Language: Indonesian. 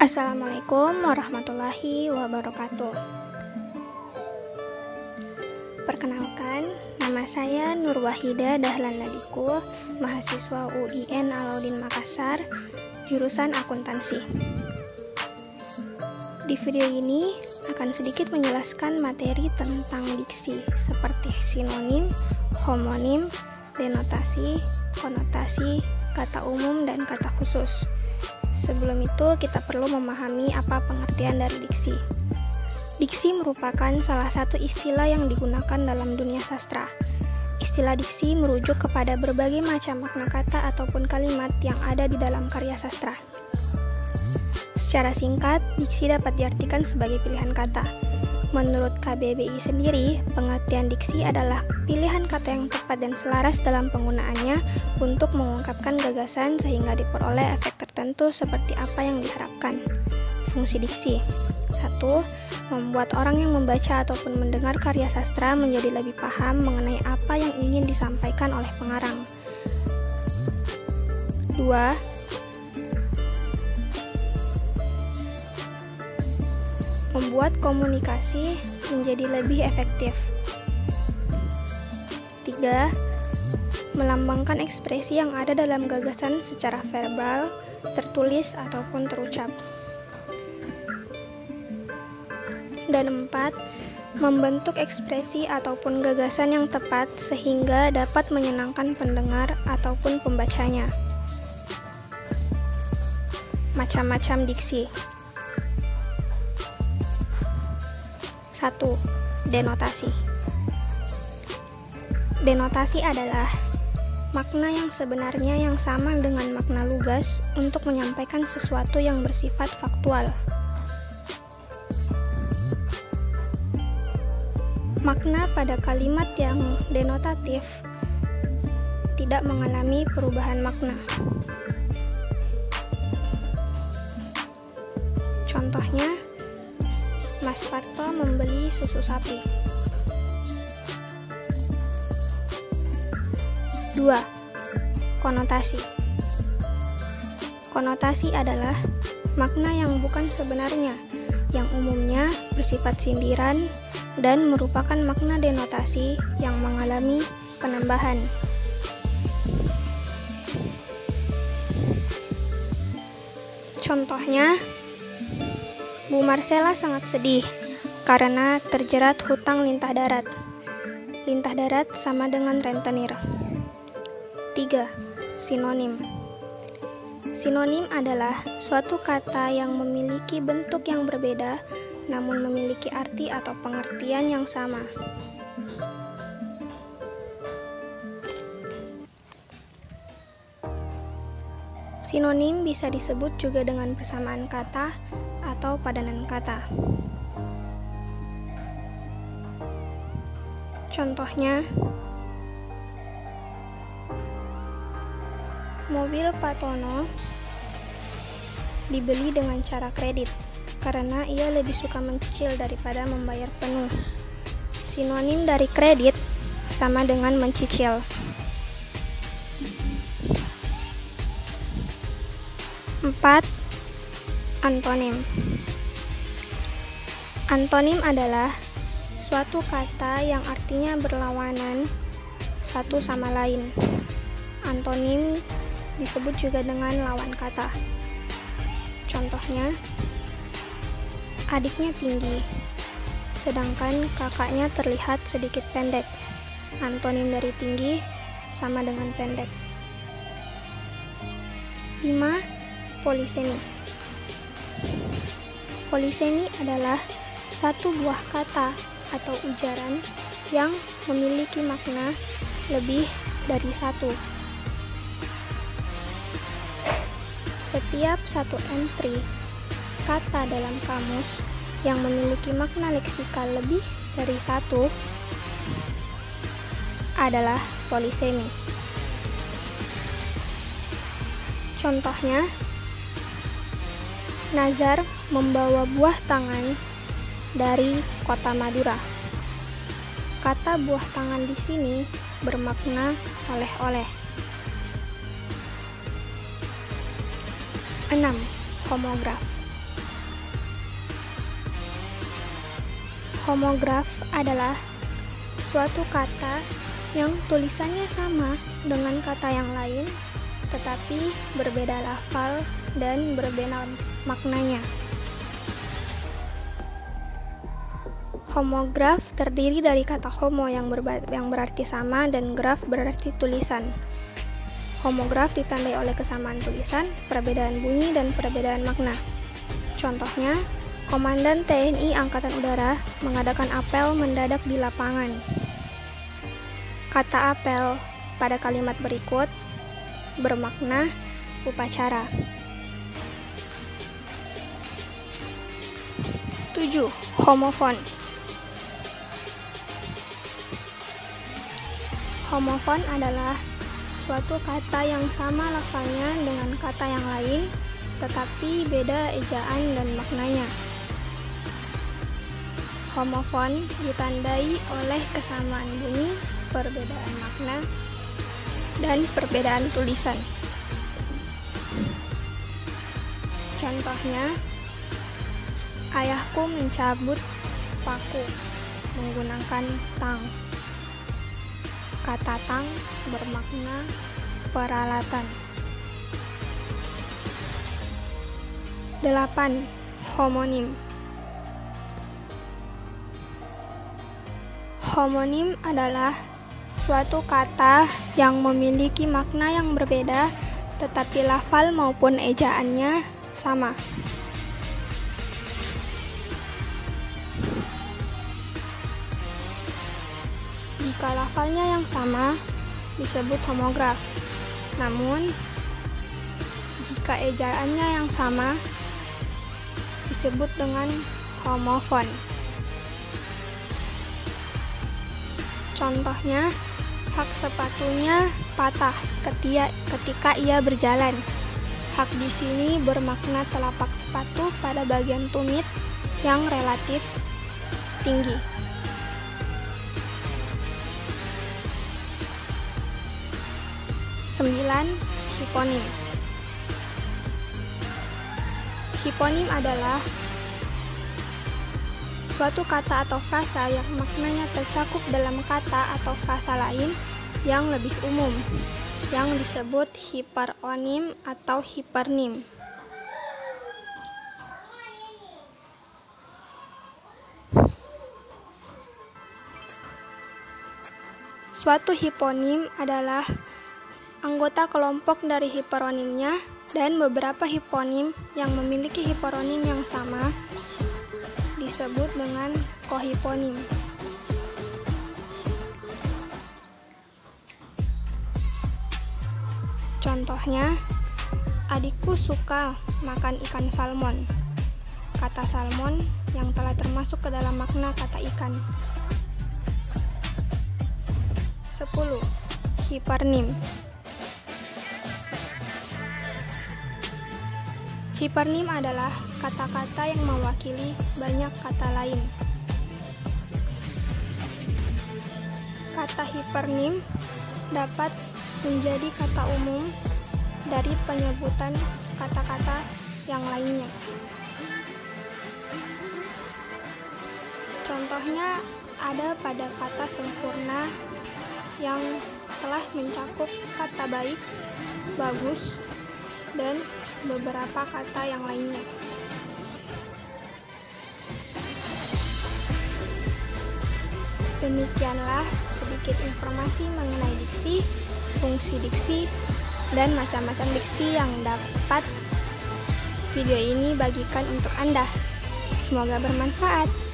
Assalamualaikum warahmatullahi wabarakatuh. Perkenalkan, nama saya Nur Wahida Dahlan Ladiku, mahasiswa UIN Alauddin Makassar, jurusan akuntansi. Di video ini akan sedikit menjelaskan materi tentang diksi seperti sinonim, homonim, denotasi, konotasi, kata umum, dan kata khusus. Sebelum itu, kita perlu memahami apa pengertian dari diksi. Diksi merupakan salah satu istilah yang digunakan dalam dunia sastra. Istilah diksi merujuk kepada berbagai macam makna kata ataupun kalimat yang ada di dalam karya sastra. Secara singkat, diksi dapat diartikan sebagai pilihan kata. Menurut KBBI sendiri, pengertian diksi adalah pilihan kata yang tepat dan selaras dalam penggunaannya untuk mengungkapkan gagasan sehingga diperoleh efek tertentu seperti apa yang diharapkan. Fungsi diksi 1. Membuat orang yang membaca ataupun mendengar karya sastra menjadi lebih paham mengenai apa yang ingin disampaikan oleh pengarang. 2. Membuat komunikasi menjadi lebih efektif. 3. Melambangkan ekspresi yang ada dalam gagasan secara verbal, tertulis, ataupun terucap. Dan 4. Membentuk ekspresi ataupun gagasan yang tepat sehingga dapat menyenangkan pendengar ataupun pembacanya. Macam-macam diksi. 1. Denotasi. Denotasi adalah makna yang sebenarnya yang sama dengan makna lugas untuk menyampaikan sesuatu yang bersifat faktual. Makna pada kalimat yang denotatif tidak mengalami perubahan makna. Contohnya, Mas Parto membeli susu sapi. 2. Konotasi. Konotasi adalah makna yang bukan sebenarnya, yang umumnya bersifat sindiran dan merupakan makna denotasi yang mengalami penambahan. Contohnya, Bu Marcella sangat sedih karena terjerat hutang lintah darat. Lintah darat sama dengan rentenir. 3. Sinonim. Sinonim adalah suatu kata yang memiliki bentuk yang berbeda namun memiliki arti atau pengertian yang sama. Sinonim bisa disebut juga dengan persamaan kata atau padanan kata. Contohnya, mobil Pak Tono dibeli dengan cara kredit karena ia lebih suka mencicil daripada membayar penuh. Sinonim dari kredit sama dengan mencicil. 4. Antonim. Antonim adalah suatu kata yang artinya berlawanan satu sama lain. Antonim disebut juga dengan lawan kata. Contohnya, adiknya tinggi, sedangkan kakaknya terlihat sedikit pendek. Antonim dari tinggi sama dengan pendek. 5. Polisemi. Polisemi adalah satu buah kata atau ujaran yang memiliki makna lebih dari satu. Setiap satu entry kata dalam kamus yang memiliki makna leksikal lebih dari satu adalah polisemi. Contohnya, Nazar membawa buah tangan dari kota Madura. Kata buah tangan di sini bermakna oleh-oleh. 6. Homograf. Homograf adalah suatu kata yang tulisannya sama dengan kata yang lain, tetapi berbeda lafal dan berbeda maknanya. Homograf terdiri dari kata homo yang berarti sama dan graf berarti tulisan. Homograf ditandai oleh kesamaan tulisan, perbedaan bunyi, dan perbedaan makna. Contohnya, Komandan TNI Angkatan Udara mengadakan apel mendadak di lapangan. Kata apel pada kalimat berikut bermakna upacara. 7. Homofon. Homofon adalah suatu kata yang sama lafalnya dengan kata yang lain, tetapi beda ejaan dan maknanya. Homofon ditandai oleh kesamaan bunyi, perbedaan makna, dan perbedaan tulisan. Contohnya, ayahku mencabut paku menggunakan tang. Kata tang bermakna peralatan. 8. Homonim. Homonim adalah suatu kata yang memiliki makna yang berbeda, tetapi lafal maupun ejaannya sama. Jika lafalnya yang sama, disebut homograf. Namun, jika ejaannya yang sama, disebut dengan homofon. Contohnya, hak sepatunya patah ketika ia berjalan. Hak di sini bermakna telapak sepatu pada bagian tumit yang relatif tinggi. 9. Hiponim. Hiponim adalah suatu kata atau frasa yang maknanya tercakup dalam kata atau frasa lain yang lebih umum, yang disebut hiperonim atau hipernim. Suatu hiponim adalah anggota kelompok dari hiperonimnya, dan beberapa hiponim yang memiliki hiperonim yang sama disebut dengan kohiponim. Contohnya, adikku suka makan ikan salmon. Kata salmon yang telah termasuk ke dalam makna kata ikan. 10. Hipernim. Hipernim adalah kata-kata yang mewakili banyak kata lain. Kata hipernim dapat menjadi kata umum dari penyebutan kata-kata yang lainnya. Contohnya ada pada kata sempurna yang telah mencakup kata baik, bagus, dan beberapa kata yang lainnya. Demikianlah sedikit informasi mengenai diksi, fungsi diksi, dan macam-macam diksi yang dapat video ini bagikan untuk Anda. Semoga bermanfaat.